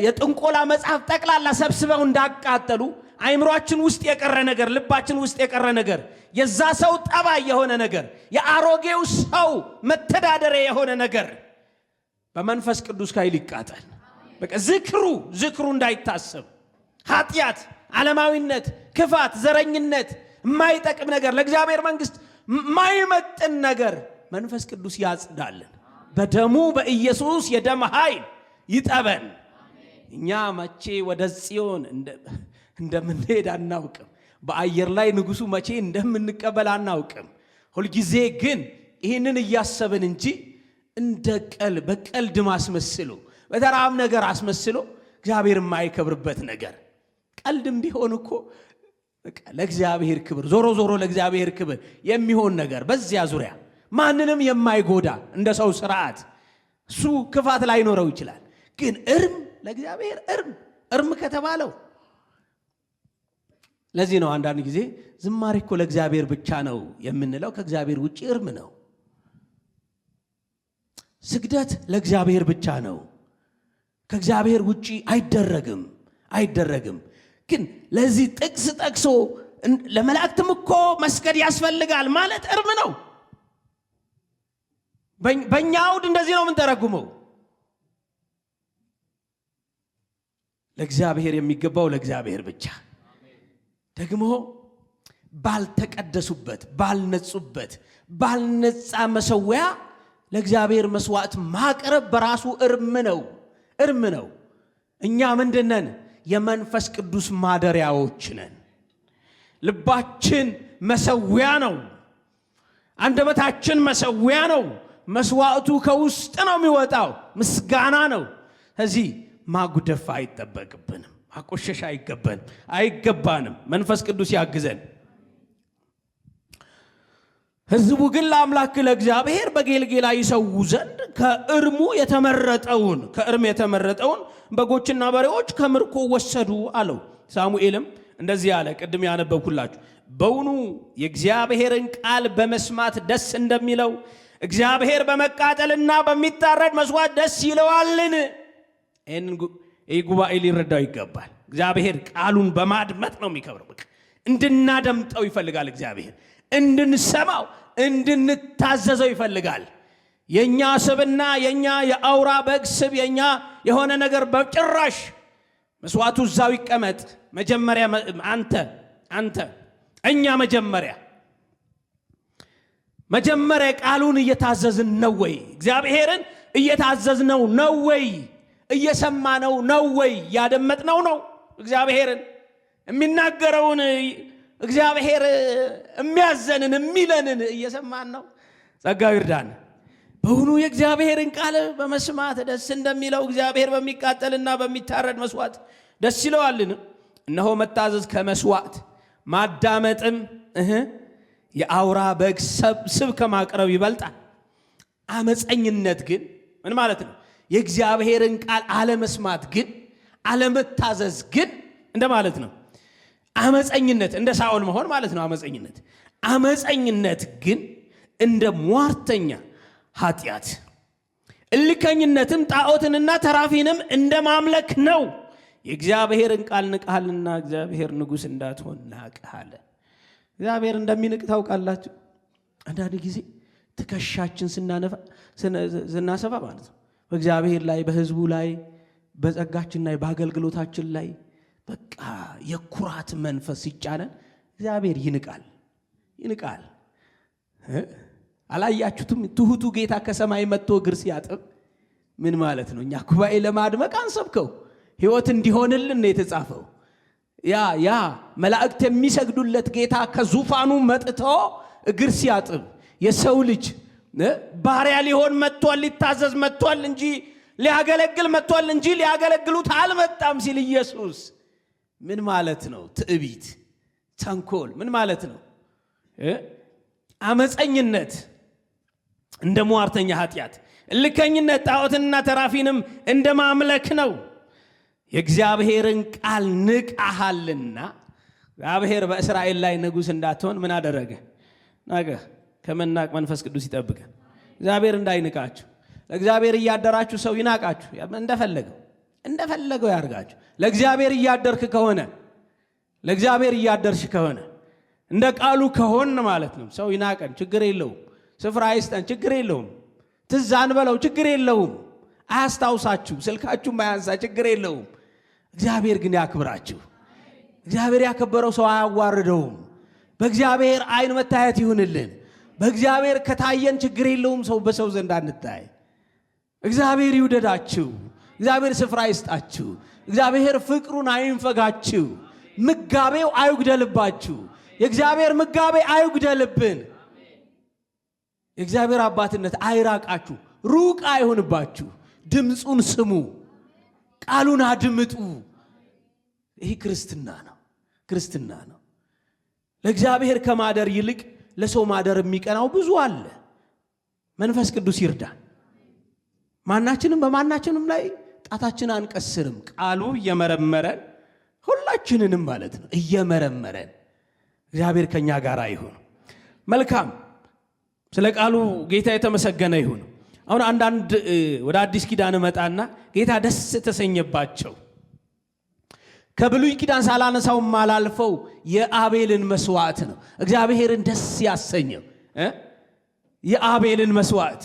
የጥንቆላ መጽሐፍ ጠቅላላ ሰብስበው እንዳቃጠሉ አይምሮአችን ውስጥ የቀረ ነገር፣ ልባችን ውስጥ የቀረ ነገር፣ የዛ ሰው ጠባይ የሆነ ነገር፣ የአሮጌው ሰው መተዳደሪያ የሆነ ነገር በመንፈስ ቅዱስ ኃይል ይቃጠል። በቃ ዝክሩ እንዳይታሰብ ኃጢአት፣ ዓለማዊነት፣ ክፋት፣ ዘረኝነት፣ የማይጠቅም ነገር፣ ለእግዚአብሔር መንግሥት ማይመጥን ነገር መንፈስ ቅዱስ ያጽዳልን። በደሙ በኢየሱስ የደም ኃይል ይጠበን። እኛ መቼ ወደ ጽዮን እንደምንሄድ አናውቅም። በአየር ላይ ንጉሱ መቼ እንደምንቀበል አናውቅም። ሁልጊዜ ግን ይህንን እያሰብን እንጂ እንደ በቀልድ ማስመስሎ በተራም ነገር አስመስሎ እግዚአብሔር የማይከብርበት ነገር ቀልድም ቢሆን እኮ ለእግዚአብሔር ክብር ዞሮ ለእግዚአብሔር ክብር የሚሆን ነገር በዚያ ዙሪያ ማንንም የማይጎዳ እንደ ሰው ስርዓት እሱ ክፋት ላይኖረው ይችላል። ግን እርም ለእግዚአብሔር እርም ከተባለው ለዚህ ነው አንዳንድ ጊዜ ዝማሬ እኮ ለእግዚአብሔር ብቻ ነው የምንለው፣ ከእግዚአብሔር ውጪ እርም ነው። ስግደት ለእግዚአብሔር ብቻ ነው፣ ከእግዚአብሔር ውጪ አይደረግም። ግን ለዚህ ጥቅስ ጠቅሶ ለመላእክትም እኮ መስገድ ያስፈልጋል ማለት እርም ነው። በእኛ አውድ እንደዚህ ነው የምንተረጉመው። ለእግዚአብሔር የሚገባው ለእግዚአብሔር ብቻ። ደግሞ ባልተቀደሱበት ባልነጹበት ባልነጻ መሰዊያ ለእግዚአብሔር መስዋዕት ማቅረብ በራሱ እርም ነው። እኛ ምንድነን? የመንፈስ ቅዱስ ማደሪያዎች ነን። ልባችን መሰዊያ ነው። አንደበታችን መሰዊያ ነው። መስዋዕቱ ከውስጥ ነው የሚወጣው፣ ምስጋና ነው። ስለዚህ ማጉደፍ አይጠበቅብንም፣ ማቆሸሽ አይገባንም። መንፈስ ቅዱስ ያግዘን። ሕዝቡ ግን ለአምላክ ለእግዚአብሔር በጌልጌላ ይሰዉ ዘንድ ከእርም የተመረጠውን በጎችና በሬዎች ከምርኮ ወሰዱ አለው። ሳሙኤልም እንደዚህ አለ። ቅድም ያነበብኩላችሁ በውኑ የእግዚአብሔርን ቃል በመስማት ደስ እንደሚለው እግዚአብሔር በመቃጠልና በሚታረድ መስዋዕት ደስ ይለዋልን? ይህ ጉባኤ ሊረዳው ይገባል። እግዚአብሔር ቃሉን በማድመጥ ነው የሚከብረው። እንድናደምጠው ይፈልጋል እግዚአብሔር። እንድንሰማው እንድንታዘዘው ይፈልጋል። የኛ ስብና የኛ የአውራ በግ ስብ የኛ የሆነ ነገር በጭራሽ መስዋዕቱ እዛው ይቀመጥ። መጀመሪያ አንተ እኛ መጀመሪያ ቃሉን እየታዘዝን ነው ወይ? እግዚአብሔርን እየታዘዝነው ነው ወይ? እየሰማነው ነው ወይ? ያደመጥነው ነው? እግዚአብሔርን የሚናገረውን እግዚአብሔር የሚያዘንን የሚለንን እየሰማን ነው? ጸጋው ይርዳን። በውኑ የእግዚአብሔርን ቃል በመስማት ደስ እንደሚለው እግዚአብሔር በሚቃጠልና በሚታረድ መስዋዕት ደስ ይለዋልን? እነሆ መታዘዝ ከመስዋዕት ማዳመጥም የአውራ በግ ስብ ከማቅረብ ይበልጣል። አመፀኝነት ግን ምን ማለት ነው? የእግዚአብሔርን ቃል አለመስማት ግን አለመታዘዝ ግን እንደማለት ነው። አመፀኝነት እንደ ሳኦል መሆን ማለት ነው። አመፀኝነት ግን እንደ ሟርተኛ ኃጢአት፣ እልከኝነትም ጣዖትንና ተራፊንም እንደ ማምለክ ነው። የእግዚአብሔርን ቃል ንቀሃልና እግዚአብሔር ንጉሥ እንዳትሆን ናቀሃለ። እግዚአብሔር እንደሚንቅ ታውቃላችሁ። አንዳንድ ጊዜ ትከሻችን ስናሰፋ ማለት ነው በእግዚአብሔር ላይ፣ በሕዝቡ ላይ፣ በጸጋችን ላይ፣ በአገልግሎታችን ላይ በቃ የኩራት መንፈስ ሲጫነን እግዚአብሔር ይንቃል። አላያችሁትም? ትሁቱ ጌታ ከሰማይ መጥቶ እግር ሲያጥብ ምን ማለት ነው? እኛ ጉባኤ ለማድመቅ አንሰብከው፣ ሕይወት እንዲሆንልን ነው የተጻፈው። ያ መላእክት የሚሰግዱለት ጌታ ከዙፋኑ መጥቶ እግር ሲያጥብ የሰው ልጅ ባሪያ ሊሆን መጥቷል፣ ሊታዘዝ መጥቷል እንጂ ሊያገለግል መጥቷል እንጂ ሊያገለግሉት አልመጣም ሲል ኢየሱስ ምን ማለት ነው? ትዕቢት፣ ተንኮል ምን ማለት ነው? አመፀኝነት እንደ ሟርተኛ ኃጢአት፣ እልከኝነት ጣዖትንና ተራፊንም እንደ ማምለክ ነው። የእግዚአብሔርን ቃል ንቀሃልና እግዚአብሔር በእስራኤል ላይ ንጉሥ እንዳትሆን ምን አደረገ? ናቀ። ከመናቅ መንፈስ ቅዱስ ይጠብቀን። እግዚአብሔር እንዳይንቃችሁ። ለእግዚአብሔር እያደራችሁ ሰው ይናቃችሁ፣ እንደፈለገው ያርጋችሁ። ለእግዚአብሔር እያደርክ ከሆነ ለእግዚአብሔር እያደርሽ ከሆነ እንደ ቃሉ ከሆን ማለት ነው። ሰው ይናቀን፣ ችግር የለውም። ስፍራ አይስጠን፣ ችግር የለውም። ትዝ አንበለው፣ ችግር የለውም። አያስታውሳችሁ፣ ስልካችሁ ማያንሳ፣ ችግር የለውም። እግዚአብሔር ግን ያክብራችሁ። እግዚአብሔር ያከበረው ሰው አያዋርደውም። በእግዚአብሔር አይን መታየት ይሁንልን። በእግዚአብሔር ከታየን ችግር የለውም። ሰው በሰው ዘንድ አንታይ። እግዚአብሔር ይውደዳችሁ። እግዚአብሔር ስፍራ ይስጣችሁ። እግዚአብሔር ፍቅሩን አይንፈጋችሁ። ምጋቤው አይጉደልባችሁ። የእግዚአብሔር ምጋቤ አይጉደልብን። የእግዚአብሔር አባትነት አይራቃችሁ፣ ሩቅ አይሆንባችሁ። ድምፁን ስሙ፣ ቃሉን አድምጡ። ይህ ክርስትና ነው። ለእግዚአብሔር ከማደር ይልቅ ለሰው ማደር የሚቀናው ብዙ አለ። መንፈስ ቅዱስ ይርዳን። ማናችንም በማናችንም ላይ ጣታችን አንቀስርም። ቃሉ እየመረመረን ሁላችንንም ማለት ነው እየመረመረን እግዚአብሔር ከኛ ጋር ይሁን። መልካም። ስለ ቃሉ ጌታ የተመሰገነ ይሁን። አሁን አንዳንድ ወደ አዲስ ኪዳን መጣና ጌታ ደስ ተሰኘባቸው ከብሉይ ኪዳን ሳላነሳው ማላልፈው የአቤልን መስዋዕት ነው እግዚአብሔርን ደስ ያሰኘው። የአቤልን መስዋዕት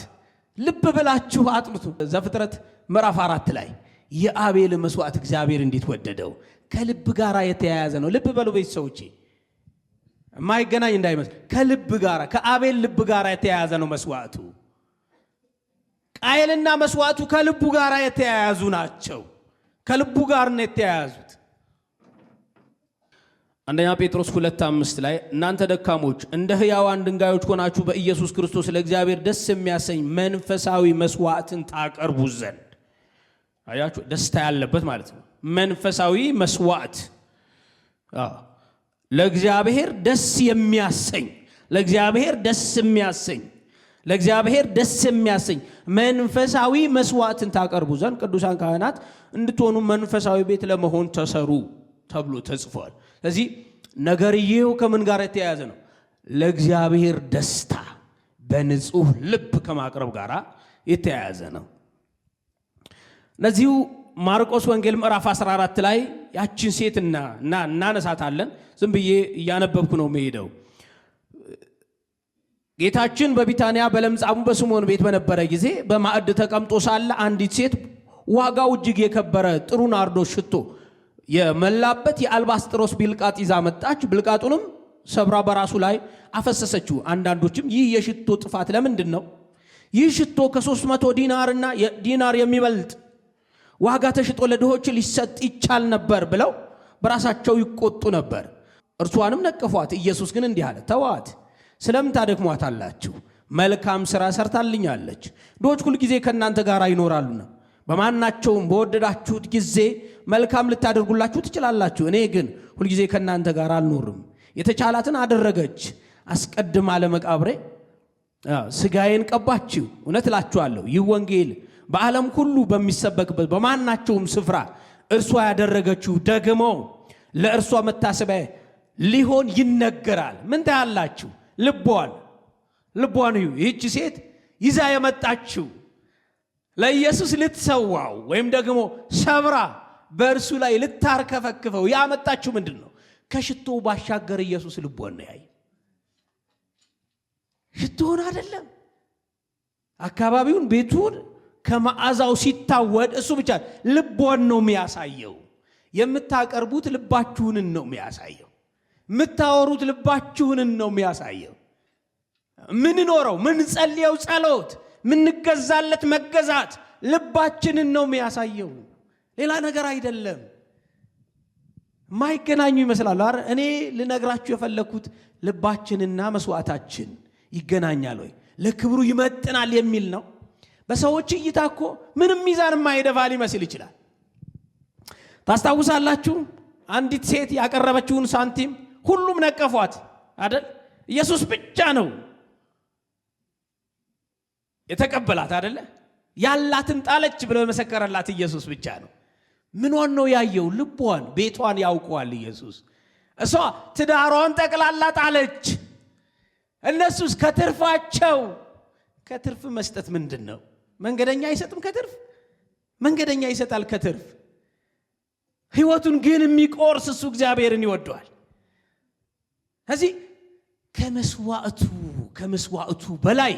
ልብ ብላችሁ አጥኑት። ዘፍጥረት ምዕራፍ 4 ላይ የአቤልን መስዋዕት እግዚአብሔር እንዴት ወደደው። ከልብ ጋር የተያያዘ ነው። ልብ በሉ ቤተሰቦቼ፣ የማይገናኝ እንዳይመስል። ከልብ ጋር ከአቤል ልብ ጋር የተያያዘ ነው መስዋዕቱ። ቃየልና መስዋዕቱ ከልቡ ጋር የተያያዙ ናቸው። ከልቡ ጋር ነው የተያያዙት። አንደኛ ጴጥሮስ 2:5 ላይ እናንተ ደካሞች እንደ ሕያዋን ድንጋዮች ሆናችሁ በኢየሱስ ክርስቶስ ለእግዚአብሔር ደስ የሚያሰኝ መንፈሳዊ መስዋዕትን ታቀርቡ ዘንድ። አያችሁ፣ ደስታ ያለበት ማለት ነው። መንፈሳዊ መስዋዕት ለእግዚአብሔር ደስ የሚያሰኝ ለእግዚአብሔር ደስ የሚያሰኝ መንፈሳዊ መስዋዕትን ታቀርቡ ዘንድ ቅዱሳን ካህናት እንድትሆኑ መንፈሳዊ ቤት ለመሆን ተሰሩ ተብሎ ተጽፏል። ስለዚህ ነገርየው ከምን ጋር የተያያዘ ነው? ለእግዚአብሔር ደስታ በንጹህ ልብ ከማቅረብ ጋር የተያያዘ ነው። ለዚሁ ማርቆስ ወንጌል ምዕራፍ 14 ላይ ያችን ሴት እናነሳታለን። ዝም ብዬ እያነበብኩ ነው የምሄደው። ጌታችን በቢታንያ በለምጻሙ በስምዖን ቤት በነበረ ጊዜ በማዕድ ተቀምጦ ሳለ አንዲት ሴት ዋጋው እጅግ የከበረ ጥሩ ናርዶስ ሽቶ የመላበት የአልባስጥሮስ ቢልቃጥ ይዛ መጣች። ብልቃጡንም ሰብራ በራሱ ላይ አፈሰሰችው። አንዳንዶችም ይህ የሽቶ ጥፋት ለምንድን ነው? ይህ ሽቶ ከ300 ዲናር የሚበልጥ ዋጋ ተሽጦ ለድሆች ሊሰጥ ይቻል ነበር ብለው በራሳቸው ይቆጡ ነበር። እርሷንም ነቀፏት። ኢየሱስ ግን እንዲህ አለ፣ ተዋት፣ ስለምን ታደክሟታላችሁ? መልካም ሥራ ሰርታልኛለች። ድሆች ሁል ጊዜ ከእናንተ ጋር ይኖራሉና በማናቸውም በወደዳችሁት ጊዜ መልካም ልታደርጉላችሁ ትችላላችሁ። እኔ ግን ሁል ጊዜ ከእናንተ ጋር አልኖርም። የተቻላትን አደረገች። አስቀድማ ለመቃብሬ ሥጋዬን ቀባችው። እውነት እላችኋለሁ ይህ ወንጌል በዓለም ሁሉ በሚሰበክበት በማናቸውም ስፍራ እርሷ ያደረገችው ደግሞ ለእርሷ መታሰቢያ ሊሆን ይነገራል። ምን ታያላችሁ? ልቧን እዩ። ይህች ሴት ይዛ የመጣችው ለኢየሱስ ልትሰዋው ወይም ደግሞ ሰብራ በእርሱ ላይ ልታርከፈክፈው ያመጣችው ምንድን ነው? ከሽቶ ባሻገር ኢየሱስ ልቧን ነው ያየ። ሽቶን አይደለም፣ አካባቢውን፣ ቤቱን ከመዓዛው ሲታወድ እሱ ብቻ ልቧን ነው የሚያሳየው። የምታቀርቡት ልባችሁንን ነው የሚያሳየው። የምታወሩት ልባችሁንን ነው የሚያሳየው። ምንኖረው ምንጸልየው ጸሎት፣ ምንገዛለት መገዛት ልባችንን ነው የሚያሳየው፣ ሌላ ነገር አይደለም። ማይገናኙ ይመስላል አይደል? እኔ ልነግራችሁ የፈለኩት ልባችንና መስዋዕታችን ይገናኛል ወይ፣ ለክብሩ ይመጥናል የሚል ነው። በሰዎች እይታ እኮ ምንም ሚዛን የማይደፋ ሊመስል ይችላል። ታስታውሳላችሁ? አንዲት ሴት ያቀረበችውን ሳንቲም ሁሉም ነቀፏት አይደል? ኢየሱስ ብቻ ነው የተቀበላት አይደለ? ያላትን ጣለች ብሎ የመሰከረላት ኢየሱስ ብቻ ነው። ምኗን ነው ያየው? ልቧን፣ ቤቷን ያውቀዋል ኢየሱስ። እሷ ትዳሯን ጠቅላላ ጣለች። እነሱስ ከትርፋቸው። ከትርፍ መስጠት ምንድን ነው? መንገደኛ አይሰጥም ከትርፍ? መንገደኛ ይሰጣል ከትርፍ። ሕይወቱን ግን የሚቆርስ እሱ እግዚአብሔርን ይወደዋል። ስለዚህ ከመስዋዕቱ በላይ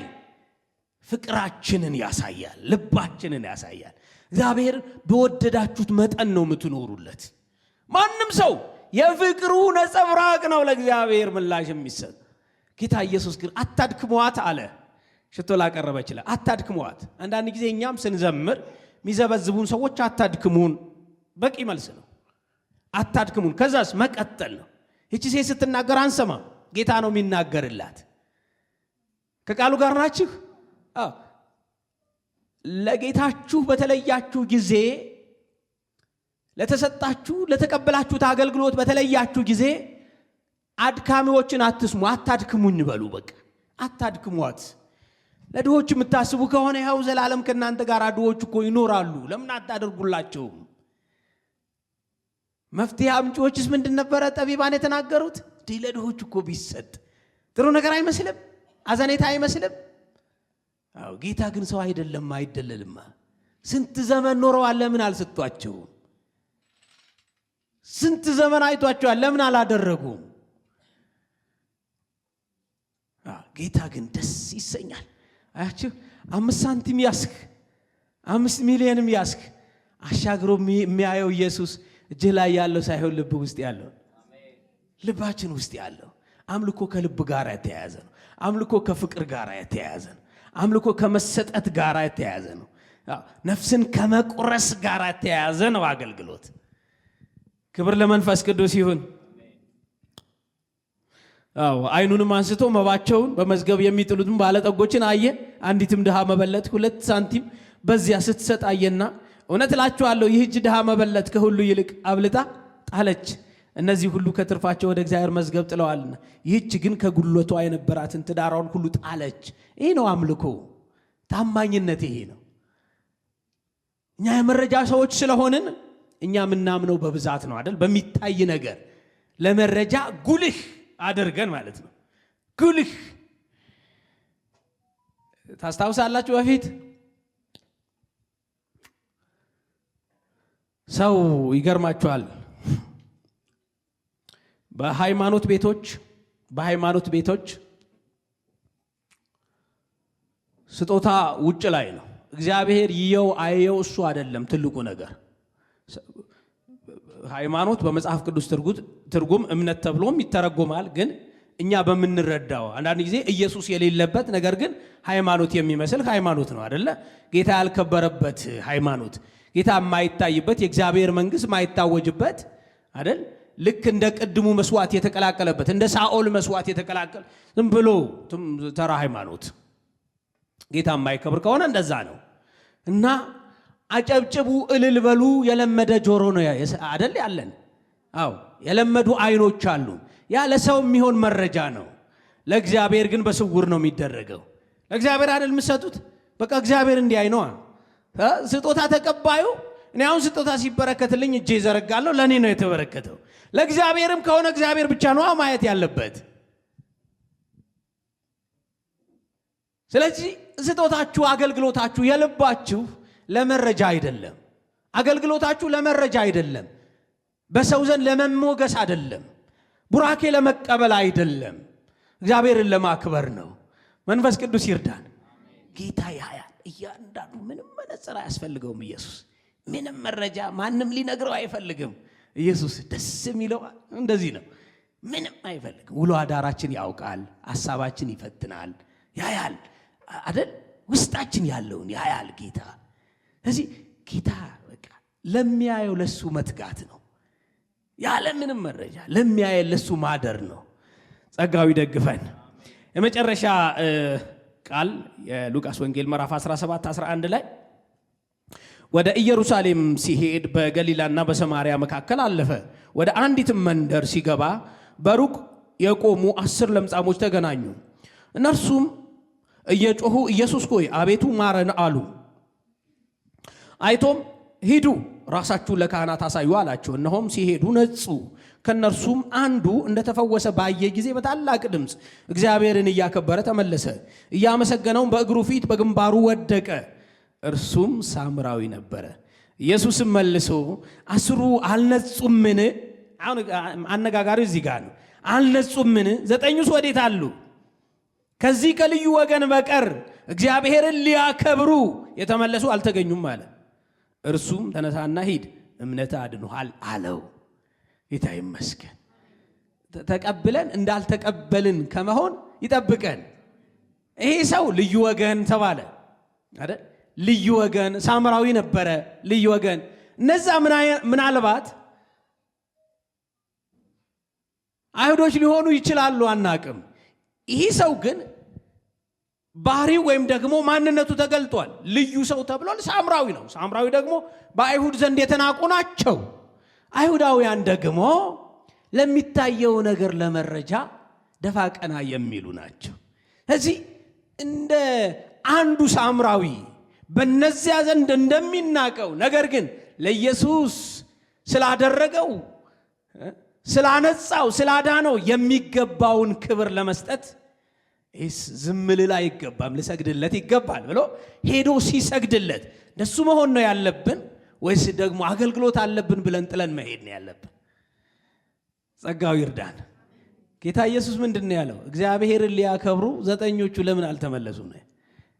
ፍቅራችንን ያሳያል፣ ልባችንን ያሳያል። እግዚአብሔር በወደዳችሁት መጠን ነው የምትኖሩለት። ማንም ሰው የፍቅሩ ነጸብራቅ ነው ለእግዚአብሔር ምላሽ የሚሰጥ። ጌታ ኢየሱስ ግን አታድክሟት አለ። ሽቶ ላቀረበች ይችላል፣ አታድክሟት። አንዳንድ ጊዜ እኛም ስንዘምር የሚዘበዝቡን ሰዎች አታድክሙን፣ በቂ መልስ ነው። አታድክሙን። ከዛስ መቀጠል ነው። ይቺ ሴት ስትናገር አንሰማም፣ ጌታ ነው የሚናገርላት። ከቃሉ ጋር ናችሁ? ለጌታችሁ በተለያችሁ ጊዜ፣ ለተሰጣችሁ ለተቀበላችሁት አገልግሎት በተለያችሁ ጊዜ አድካሚዎችን አትስሙ፣ አታድክሙኝ በሉ። በቃ አታድክሟት። ለድሆች የምታስቡ ከሆነ ይኸው ዘላለም ከእናንተ ጋር ድሆች እኮ ይኖራሉ፣ ለምን አታደርጉላቸውም? መፍትሄ አምጪዎችስ ምንድን ነበረ ጠቢባን የተናገሩት? ለድሆች እኮ ቢሰጥ ጥሩ ነገር አይመስልም? አዘኔታ አይመስልም? አዎ። ጌታ ግን ሰው አይደለም፣ አይደለልማ። ስንት ዘመን ኖረዋል፣ ለምን አልሰጧቸውም? ስንት ዘመን አይቷቸዋል፣ ለምን አላደረጉም? ጌታ ግን ደስ ይሰኛል። አያችሁ፣ 5 ሳንቲም ያስክ 5 ሚሊዮንም ያስክ አሻግሮ የሚያየው ኢየሱስ እጅህ ላይ ያለው ሳይሆን ልብ ውስጥ ያለው፣ ልባችን ውስጥ ያለው። አምልኮ ከልብ ጋር የተያያዘ ነው። አምልኮ ከፍቅር ጋር የተያያዘ ነው። አምልኮ ከመሰጠት ጋር የተያያዘ ነው። ነፍስን ከመቁረስ ጋር የተያያዘ ነው አገልግሎት። ክብር ለመንፈስ ቅዱስ ይሁን። አይኑንም አንስቶ መባቸውን በመዝገብ የሚጥሉትን ባለጠጎችን አየ። አንዲትም ድሃ መበለት 2 ሳንቲም በዚያ ስትሰጥ አየና እውነት እላችኋለሁ ይህች ድሃ መበለት ከሁሉ ይልቅ አብልጣ ጣለች። እነዚህ ሁሉ ከትርፋቸው ወደ እግዚአብሔር መዝገብ ጥለዋልና፣ ይህች ግን ከጉልበቷ የነበራትን ትዳሯን ሁሉ ጣለች። ይሄ ነው አምልኮ። ታማኝነት ይሄ ነው። እኛ የመረጃ ሰዎች ስለሆንን እኛ ምናምነው በብዛት ነው አይደል? በሚታይ ነገር ለመረጃ ጉልህ አድርገን ማለት ነው። ጉልህ ታስታውሳላችሁ? በፊት ሰው ይገርማችኋል፣ በሃይማኖት ቤቶች ስጦታ ውጭ ላይ ነው። እግዚአብሔር ይየው አየው እሱ አይደለም ትልቁ ነገር። ሃይማኖት በመጽሐፍ ቅዱስ ትርጉም እምነት ተብሎም ይተረጎማል። ግን እኛ በምንረዳው አንዳንድ ጊዜ ኢየሱስ የሌለበት ነገር ግን ሃይማኖት የሚመስል ሃይማኖት ነው አይደለ? ጌታ ያልከበረበት ሃይማኖት፣ ጌታ የማይታይበት፣ የእግዚአብሔር መንግስት የማይታወጅበት አይደል? ልክ እንደ ቅድሙ መስዋዕት የተቀላቀለበት፣ እንደ ሳኦል መስዋዕት የተቀላቀለ ዝም ብሎ ተራ ሃይማኖት ጌታ የማይከብር ከሆነ እንደዛ ነው። እና አጨብጭቡ እልል በሉ የለመደ ጆሮ ነው አይደል ያለን? አዎ የለመዱ አይኖች አሉ። ያ ለሰው የሚሆን መረጃ ነው። ለእግዚአብሔር ግን በስውር ነው የሚደረገው። ለእግዚአብሔር አይደል የምትሰጡት? በቃ እግዚአብሔር እንዲያይ ነው። ስጦታ ተቀባዩ እኔ አሁን ስጦታ ሲበረከትልኝ እጄ ዘረጋለሁ፣ ለኔ ነው የተበረከተው። ለእግዚአብሔርም ከሆነ እግዚአብሔር ብቻ ነው ማየት ያለበት። ስለዚህ ስጦታችሁ፣ አገልግሎታችሁ የልባችሁ ለመረጃ አይደለም። አገልግሎታችሁ ለመረጃ አይደለም። በሰው ዘንድ ለመሞገስ አይደለም። ቡራኬ ለመቀበል አይደለም። እግዚአብሔርን ለማክበር ነው። መንፈስ ቅዱስ ይርዳን። ጌታ ያያል እያንዳንዱ። ምንም መነጽር አያስፈልገውም። ኢየሱስ ምንም መረጃ ማንም ሊነግረው አይፈልግም። ኢየሱስ ደስ የሚለው እንደዚህ ነው። ምንም አይፈልግም። ውሎ አዳራችን ያውቃል። ሐሳባችን ይፈትናል። ያያል አይደል? ውስጣችን ያለውን ያያል ጌታ። ስለዚህ ጌታ በቃ ለሚያየው ለሱ መትጋት ነው። ያለ ምንም መረጃ ለሚያየው ለሱ ማደር ነው። ጸጋው ይደግፈን። የመጨረሻ ቃል የሉቃስ ወንጌል ምዕራፍ 17:11 ላይ ወደ ኢየሩሳሌም ሲሄድ በገሊላና በሰማርያ መካከል አለፈ። ወደ አንዲትም መንደር ሲገባ በሩቅ የቆሙ 10 ለምጻሞች ተገናኙ። እነርሱም እየጮሁ ኢየሱስ ሆይ አቤቱ ማረን አሉ። አይቶም ሂዱ ራሳችሁን ለካህናት አሳዩ አላቸው። እነሆም ሲሄዱ ነጹ። ከነርሱም አንዱ እንደተፈወሰ ባየ ጊዜ በታላቅ ድምፅ እግዚአብሔርን እያከበረ ተመለሰ። እያመሰገነውም በእግሩ ፊት በግንባሩ ወደቀ። እርሱም ሳምራዊ ነበረ። ኢየሱስም መልሶ 10 አልነጹምን? አሁን አነጋጋሪው እዚህ ጋር ነው። አልነጹምን? 9ኙስ ወዴት አሉ? ከዚህ ከልዩ ወገን በቀር እግዚአብሔርን ሊያከብሩ የተመለሱ አልተገኙም አለ። እርሱም ተነሳና ሂድ እምነትህ አድኖሃል አለው። ጌታ ይመስገን። ተቀብለን እንዳልተቀበልን ከመሆን ይጠብቀን። ይሄ ሰው ልዩ ወገን ተባለ አይደል? ልዩ ወገን ሳምራዊ ነበረ። ልዩ ወገን እነዛ ምናልባት አይሁዶች ሊሆኑ ይችላሉ፣ አናቅም። ይሄ ሰው ግን ባህሪው ወይም ደግሞ ማንነቱ ተገልጧል። ልዩ ሰው ተብሏል። ሳምራዊ ነው። ሳምራዊ ደግሞ በአይሁድ ዘንድ የተናቁ ናቸው። አይሁዳውያን ደግሞ ለሚታየው ነገር ለመረጃ ደፋ ቀና የሚሉ ናቸው። ስለዚህ እንደ አንዱ ሳምራዊ በነዚያ ዘንድ እንደሚናቀው ነገር ግን ለኢየሱስ ስላደረገው፣ ስላነጻው፣ ስላዳነው የሚገባውን ክብር ለመስጠት ዝም ልል አይገባም፣ ልሰግድለት ይገባል ብሎ ሄዶ ሲሰግድለት እንደሱ መሆን ነው ያለብን ወይስ ደግሞ አገልግሎት አለብን ብለን ጥለን መሄድ ነው ያለብን? ጸጋው ይርዳን። ጌታ ኢየሱስ ምንድን ነው ያለው? እግዚአብሔርን ሊያከብሩ 9ኞቹ ለምን አልተመለሱም ነው?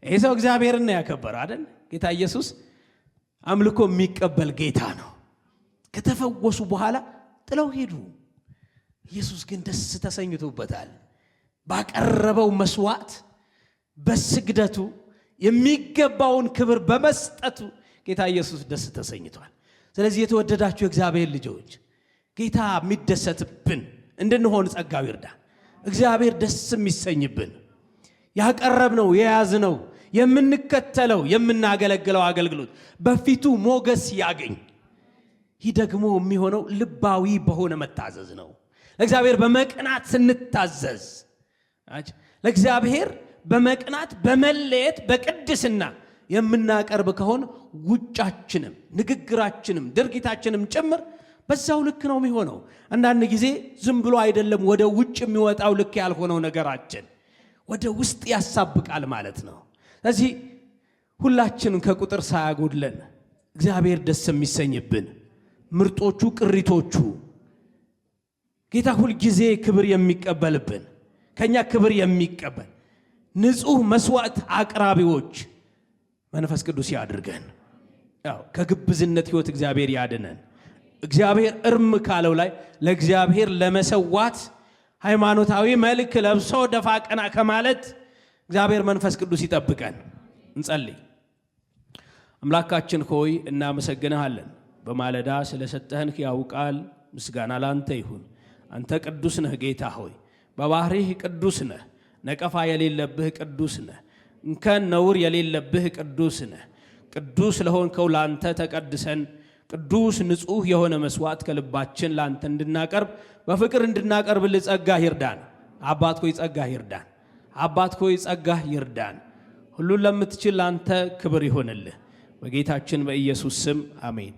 ይሄ ሰው እግዚአብሔርን ነው ያከበረው አይደል? ጌታ ኢየሱስ አምልኮ የሚቀበል ጌታ ነው። ከተፈወሱ በኋላ ጥለው ሄዱ። ኢየሱስ ግን ደስ ተሰኝቶበታል። ባቀረበው መስዋዕት፣ በስግደቱ፣ የሚገባውን ክብር በመስጠቱ ጌታ ኢየሱስ ደስ ተሰኝቷል። ስለዚህ የተወደዳችሁ እግዚአብሔር ልጆች ጌታ የሚደሰትብን እንድንሆን ጸጋው ይርዳን። እግዚአብሔር ደስ የሚሰኝብን ያቀረብነው የያዝነው የምንከተለው የምናገለግለው አገልግሎት በፊቱ ሞገስ ያገኝ። ይህ ደግሞ የሚሆነው ልባዊ በሆነ መታዘዝ ነው። ለእግዚአብሔር በመቅናት ስንታዘዝ፣ ለእግዚአብሔር በመቅናት በመለየት በቅድስና የምናቀርብ ከሆነ ውጫችንም ንግግራችንም ድርጊታችንም ጭምር በዛው ልክ ነው የሚሆነው። አንዳንድ ጊዜ ዝም ብሎ አይደለም ወደ ውጭ የሚወጣው ልክ ያልሆነው ነገራችን ወደ ውስጥ ያሳብቃል ማለት ነው። ስለዚህ ሁላችንም ከቁጥር ሳያጎድለን እግዚአብሔር ደስ የሚሰኝብን ምርጦቹ ቅሪቶቹ ጌታ ሁል ጊዜ ክብር የሚቀበልብን ከኛ ክብር የሚቀበል ንጹህ መስዋዕት አቅራቢዎች መንፈስ ቅዱስ ያድርገን። ከግብዝነት ህይወት እግዚአብሔር ያድነን። እግዚአብሔር እርም ካለው ላይ ለእግዚአብሔር ለመሰዋት ሃይማኖታዊ መልክ ለብሶ ደፋ ቀና ከማለት እግዚአብሔር መንፈስ ቅዱስ ይጠብቀን። እንጸልይ። አምላካችን ሆይ እናመሰግንሃለን። በማለዳ ስለሰጠህን ሕያው ቃል ምስጋና ላንተ ይሁን። አንተ ቅዱስ ነህ ጌታ ሆይ፣ በባህሪህ ቅዱስ ነህ። ነቀፋ የሌለብህ ቅዱስ ነህ። እንከን ነውር የሌለብህ ቅዱስ ነህ። ቅዱስ ለሆንከው ላንተ ተቀድሰን ቅዱስ ንጹህ የሆነ መስዋዕት ከልባችን ላንተ እንድናቀርብ በፍቅር እንድናቀርብ ጸጋህ ይርዳን። አባት ሆይ ጸጋህ ይርዳን። አባት ሆይ ጸጋህ ይርዳን። ሁሉን ለምትችል ላንተ ክብር ይሁንልህ። በጌታችን በኢየሱስ ስም አሜን።